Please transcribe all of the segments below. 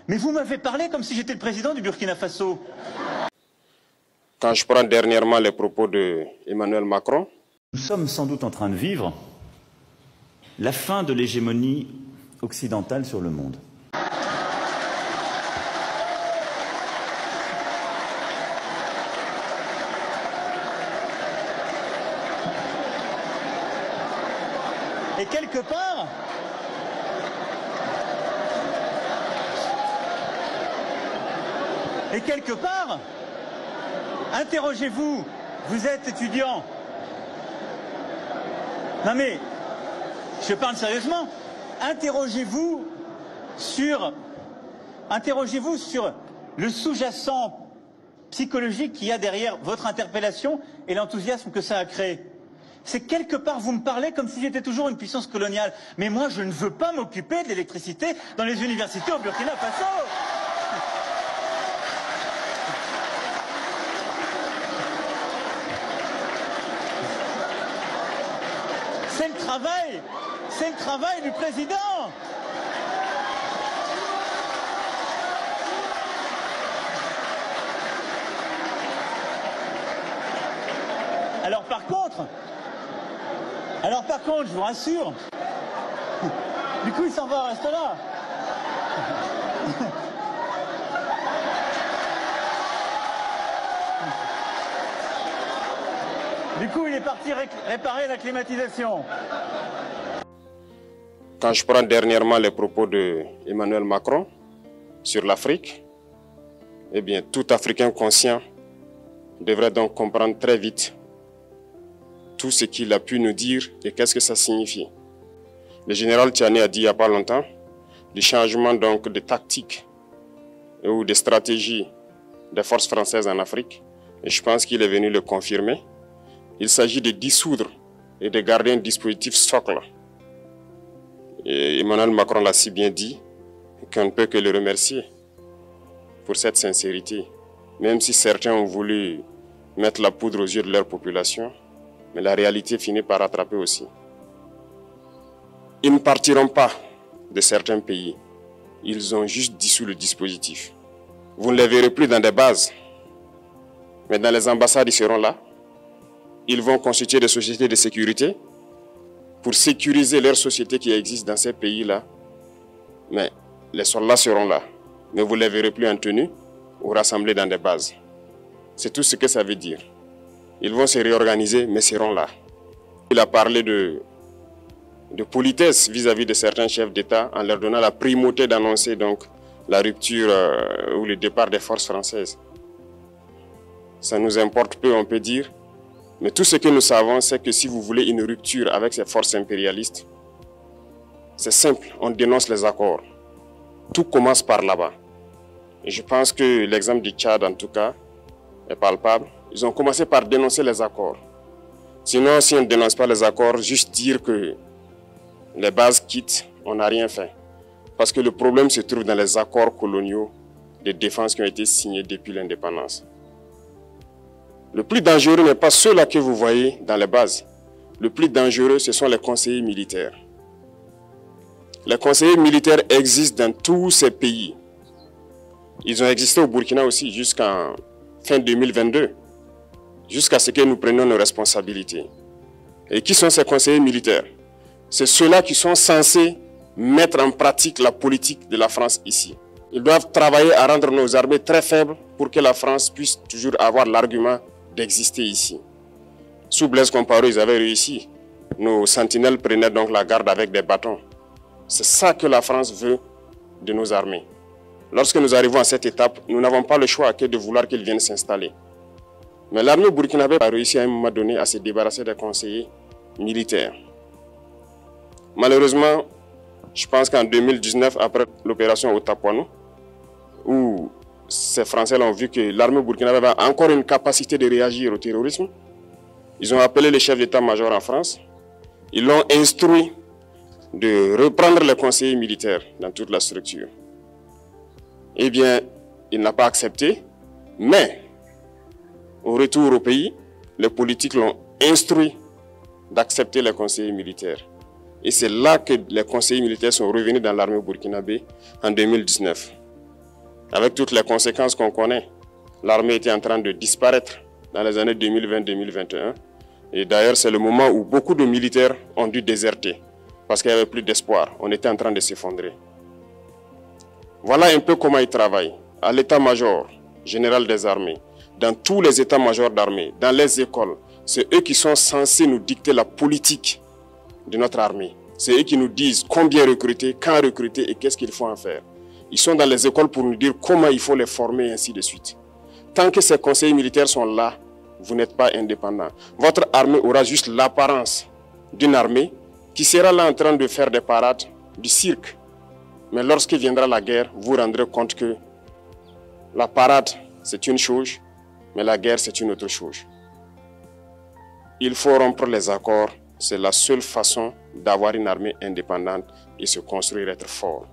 Mais vous m'avez parlé comme si j'étais le président du Burkina Faso. Quand je prends dernièrement les propos d'Emmanuel Macron, nous sommes sans doute en train de vivre la fin de l'hégémonie occidentale sur le monde. Et quelque part, interrogez-vous, vous êtes étudiant. Non mais, je parle sérieusement, interrogez-vous sur le sous-jacent psychologique qu'il y a derrière votre interpellation et l'enthousiasme que ça a créé. C'est quelque part, vous me parlez comme si j'étais toujours une puissance coloniale. Mais moi, je ne veux pas m'occuper de l'électricité dans les universités au Burkina Faso. C'est le travail du président. Alors par contre, je vous rassure, du coup il s'en va, reste là. Du coup il est parti réparer la climatisation. Quand je prends dernièrement les propos d'Emmanuel Macron sur l'Afrique, eh bien tout Africain conscient devrait donc comprendre très vite tout ce qu'il a pu nous dire et qu'est-ce que ça signifie. Le général Tiani a dit il n'y a pas longtemps du changement donc de tactique ou de stratégie des forces françaises en Afrique. Et je pense qu'il est venu le confirmer. Il s'agit de dissoudre et de garder un dispositif socle. Et Emmanuel Macron l'a si bien dit qu'on ne peut que le remercier pour cette sincérité. Même si certains ont voulu mettre la poudre aux yeux de leur population, mais la réalité finit par rattraper aussi. Ils ne partiront pas de certains pays. Ils ont juste dissous le dispositif. Vous ne les verrez plus dans des bases. Mais dans les ambassades, ils seront là. Ils vont constituer des sociétés de sécurité pour sécuriser leurs sociétés qui existent dans ces pays-là. Mais les soldats seront là. Mais vous ne les verrez plus en tenue ou rassemblés dans des bases. C'est tout ce que ça veut dire. Ils vont se réorganiser, mais seront là. Il a parlé de politesse vis-à-vis de certains chefs d'État en leur donnant la primauté d'annoncer donc la rupture ou le départ des forces françaises. Ça nous importe peu, on peut dire. Mais tout ce que nous savons, c'est que si vous voulez une rupture avec ces forces impérialistes, c'est simple, on dénonce les accords. Tout commence par là-bas. Et je pense que l'exemple du Tchad, en tout cas, est palpable. Ils ont commencé par dénoncer les accords. Sinon, si on ne dénonce pas les accords, juste dire que les bases quittent, on n'a rien fait. Parce que le problème se trouve dans les accords coloniaux de défense qui ont été signés depuis l'indépendance. Le plus dangereux n'est pas ceux-là que vous voyez dans les bases. Le plus dangereux, ce sont les conseillers militaires. Les conseillers militaires existent dans tous ces pays. Ils ont existé au Burkina aussi jusqu'en fin 2022. Jusqu'à ce que nous prenions nos responsabilités. Et qui sont ces conseillers militaires? C'est ceux-là qui sont censés mettre en pratique la politique de la France ici. Ils doivent travailler à rendre nos armées très faibles pour que la France puisse toujours avoir l'argument d'exister ici. Sous Blaise Compaoré, ils avaient réussi. Nos sentinelles prenaient donc la garde avec des bâtons. C'est ça que la France veut de nos armées. Lorsque nous arrivons à cette étape, nous n'avons pas le choix que de vouloir qu'ils viennent s'installer. Mais l'armée burkinabé a réussi à un moment donné à se débarrasser des conseillers militaires. Malheureusement, je pense qu'en 2019, après l'opération Otapuano, où ces Français ont vu que l'armée burkinabé avait encore une capacité de réagir au terrorisme, ils ont appelé les chefs d'état-major en France. Ils l'ont instruit de reprendre les conseillers militaires dans toute la structure. Eh bien, il n'a pas accepté, mais au retour au pays, les politiques l'ont instruit d'accepter les conseillers militaires. Et c'est là que les conseillers militaires sont revenus dans l'armée burkinabé en 2019. avec toutes les conséquences qu'on connaît. L'armée était en train de disparaître dans les années 2020-2021. Et d'ailleurs, c'est le moment où beaucoup de militaires ont dû déserter parce qu'il n'y avait plus d'espoir. On était en train de s'effondrer. Voilà un peu comment ils travaillent. À l'état-major général des armées, dans tous les états-majors d'armée, dans les écoles, c'est eux qui sont censés nous dicter la politique de notre armée. C'est eux qui nous disent combien recruter, quand recruter et qu'est-ce qu'il faut en faire. Ils sont dans les écoles pour nous dire comment il faut les former et ainsi de suite. Tant que ces conseillers militaires sont là, vous n'êtes pas indépendant. Votre armée aura juste l'apparence d'une armée qui sera là en train de faire des parades, du cirque. Mais lorsque viendra la guerre, vous vous rendrez compte que la parade, c'est une chose, mais la guerre, c'est une autre chose. Il faut rompre les accords. C'est la seule façon d'avoir une armée indépendante et se construire, être fort.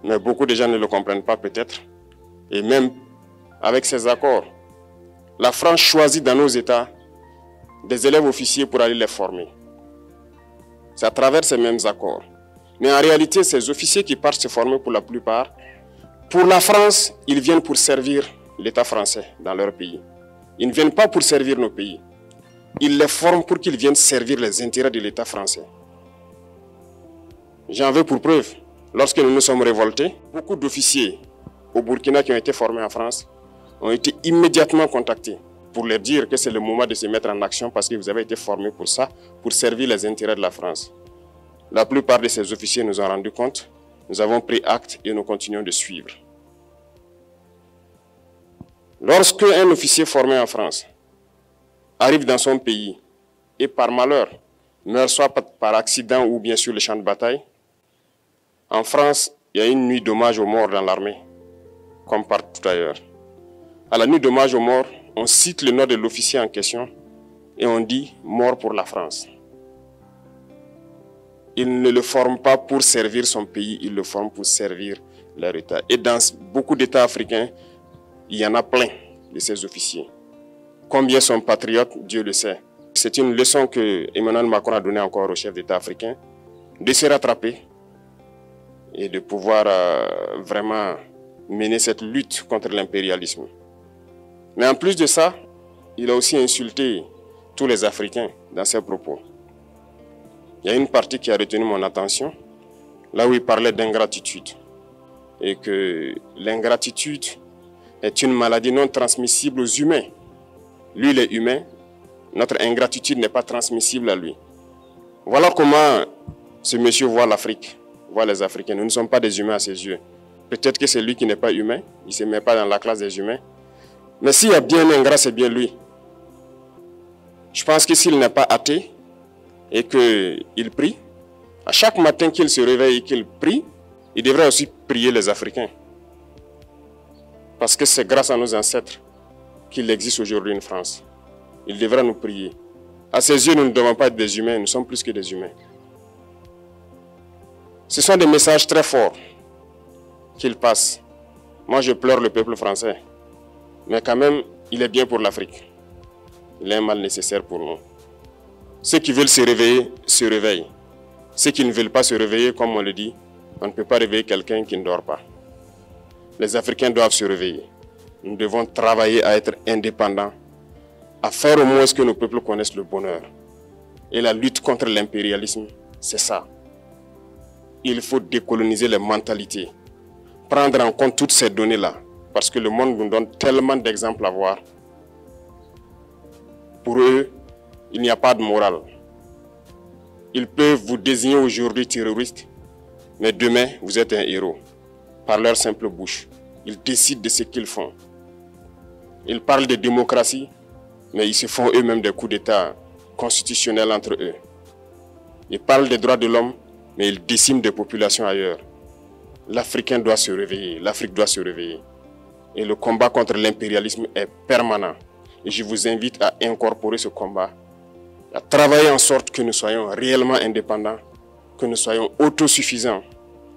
Mais beaucoup de gens ne le comprennent pas peut-être. Et même avec ces accords, la France choisit dans nos États des élèves officiers pour aller les former. C'est à travers ces mêmes accords. Mais en réalité, ces officiers qui partent se former pour la plupart, pour la France, ils viennent pour servir l'État français dans leur pays. Ils ne viennent pas pour servir nos pays. Ils les forment pour qu'ils viennent servir les intérêts de l'État français. J'en veux pour preuve. Lorsque nous nous sommes révoltés, beaucoup d'officiers au Burkina qui ont été formés en France ont été immédiatement contactés pour leur dire que c'est le moment de se mettre en action parce que vous avez été formés pour ça, pour servir les intérêts de la France. La plupart de ces officiers nous ont rendu compte, nous avons pris acte et nous continuons de suivre. Lorsque un officier formé en France arrive dans son pays et par malheur meurt soit par accident ou bien sur le champ de bataille, en France, il y a une nuit d'hommage aux morts dans l'armée, comme partout ailleurs. À la nuit d'hommage aux morts, on cite le nom de l'officier en question et on dit « mort pour la France ». Il ne le forme pas pour servir son pays, il le forme pour servir leur État. Et dans beaucoup d'États africains, il y en a plein de ces officiers. Combien sont patriotes, Dieu le sait. C'est une leçon que Emmanuel Macron a donnée encore aux chefs d'État africains, de se rattraper et de pouvoir vraiment mener cette lutte contre l'impérialisme. Mais en plus de ça, il a aussi insulté tous les Africains dans ses propos. Il y a une partie qui a retenu mon attention, là où il parlait d'ingratitude. Et que l'ingratitude est une maladie non transmissible aux humains. Lui, il est humain, notre ingratitude n'est pas transmissible à lui. Voilà comment ce monsieur voit l'Afrique, voit les Africains. Nous ne sommes pas des humains à ses yeux. Peut-être que c'est lui qui n'est pas humain, il ne se met pas dans la classe des humains. Mais s'il y a bien un ingrat, c'est bien lui. Je pense que s'il n'est pas athée et qu'il prie, à chaque matin qu'il se réveille et qu'il prie, il devrait aussi prier les Africains. Parce que c'est grâce à nos ancêtres qu'il existe aujourd'hui une France. Il devrait nous prier. À ses yeux, nous ne devons pas être des humains, nous sommes plus que des humains. Ce sont des messages très forts qu'il passe. Moi, je pleure le peuple français. Mais quand même, il est bien pour l'Afrique. Il est un mal nécessaire pour nous. Ceux qui veulent se réveiller, se réveillent. Ceux qui ne veulent pas se réveiller, comme on le dit, on ne peut pas réveiller quelqu'un qui ne dort pas. Les Africains doivent se réveiller. Nous devons travailler à être indépendants, à faire au moins ce que nos peuples connaissent le bonheur. Et la lutte contre l'impérialisme, c'est ça. Il faut décoloniser les mentalités, prendre en compte toutes ces données-là, parce que le monde nous donne tellement d'exemples à voir. Pour eux, il n'y a pas de morale. Ils peuvent vous désigner aujourd'hui terroriste, mais demain, vous êtes un héros. Par leur simple bouche, ils décident de ce qu'ils font. Ils parlent de démocratie, mais ils se font eux-mêmes des coups d'État constitutionnels entre eux. Ils parlent des droits de l'homme, mais ils déciment des populations ailleurs. L'Africain doit se réveiller, l'Afrique doit se réveiller. Et le combat contre l'impérialisme est permanent. Et je vous invite à incorporer ce combat, à travailler en sorte que nous soyons réellement indépendants, que nous soyons autosuffisants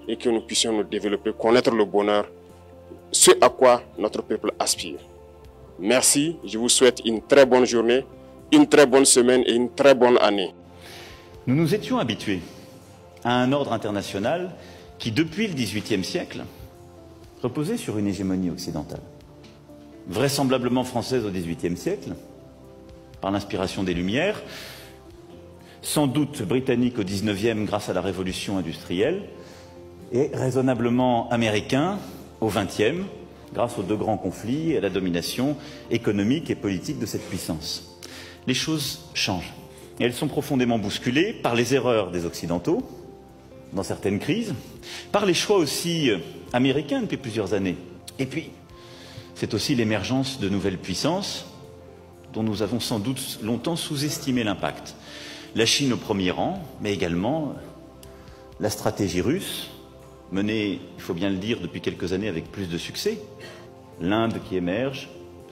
et que nous puissions nous développer, connaître le bonheur, ce à quoi notre peuple aspire. Merci, je vous souhaite une très bonne journée, une très bonne semaine et une très bonne année. Nous nous étions habitués à un ordre international qui, depuis le XVIIIe siècle, reposait sur une hégémonie occidentale, vraisemblablement française au XVIIIe siècle, par l'inspiration des Lumières, sans doute britannique au XIXe grâce à la révolution industrielle, et raisonnablement américain au XXe, grâce aux deux grands conflits et à la domination économique et politique de cette puissance. Les choses changent. Et elles sont profondément bousculées par les erreurs des Occidentaux, dans certaines crises, par les choix aussi américains depuis plusieurs années. Et puis, c'est aussi l'émergence de nouvelles puissances dont nous avons sans doute longtemps sous-estimé l'impact. La Chine au premier rang, mais également la stratégie russe, menée, il faut bien le dire, depuis quelques années avec plus de succès. L'Inde qui émerge,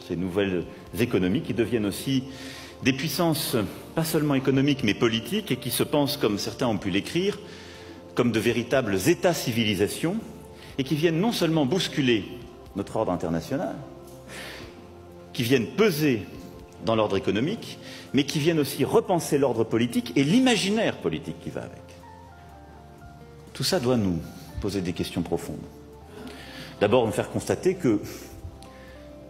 ces nouvelles économies qui deviennent aussi des puissances, pas seulement économiques, mais politiques, et qui se pensent, comme certains ont pu l'écrire, comme de véritables États-civilisations, et qui viennent non seulement bousculer notre ordre international, qui viennent peser dans l'ordre économique, mais qui viennent aussi repenser l'ordre politique et l'imaginaire politique qui va avec. Tout ça doit nous poser des questions profondes. D'abord, nous faire constater que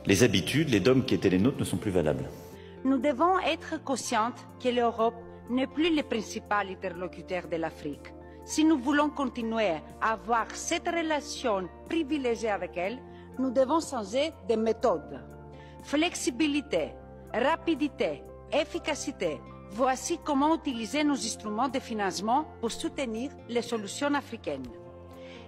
les habitudes, les dogmes qui étaient les nôtres ne sont plus valables. Nous devons être conscients que l'Europe n'est plus le principal interlocuteur de l'Afrique. Si nous voulons continuer à avoir cette relation privilégiée avec elle, nous devons changer de méthode. Flexibilité, rapidité, efficacité. Voici comment utiliser nos instruments de financement pour soutenir les solutions africaines.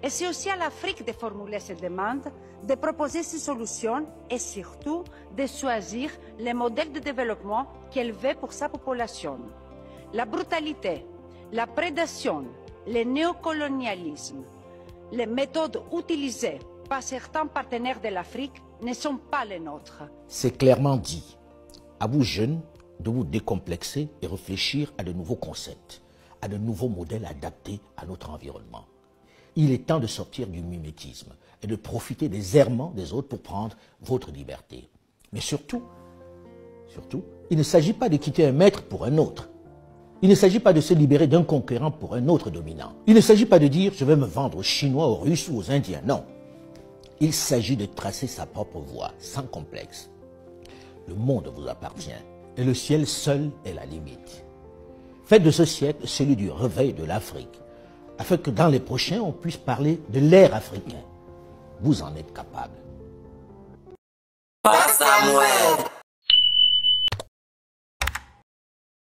Et c'est aussi à l'Afrique de formuler ces demandes, de proposer ces solutions et surtout de choisir les modèles de développement qu'elle veut pour sa population. La brutalité, la prédation, le néocolonialisme, les méthodes utilisées par certains partenaires de l'Afrique ne sont pas les nôtres. C'est clairement dit. À vous jeunes de vous décomplexer et réfléchir à de nouveaux concepts, à de nouveaux modèles adaptés à notre environnement. Il est temps de sortir du mimétisme et de profiter des errements des autres pour prendre votre liberté. Mais surtout, il ne s'agit pas de quitter un maître pour un autre. Il ne s'agit pas de se libérer d'un conquérant pour un autre dominant. Il ne s'agit pas de dire « je vais me vendre aux Chinois, aux Russes ou aux Indiens ». Non. Il s'agit de tracer sa propre voie, sans complexe. Le monde vous appartient et le ciel seul est la limite. Faites de ce siècle celui du réveil de l'Afrique, afin que dans les prochains, on puisse parler de l'ère africain. Vous en êtes capable. Pas Samuel.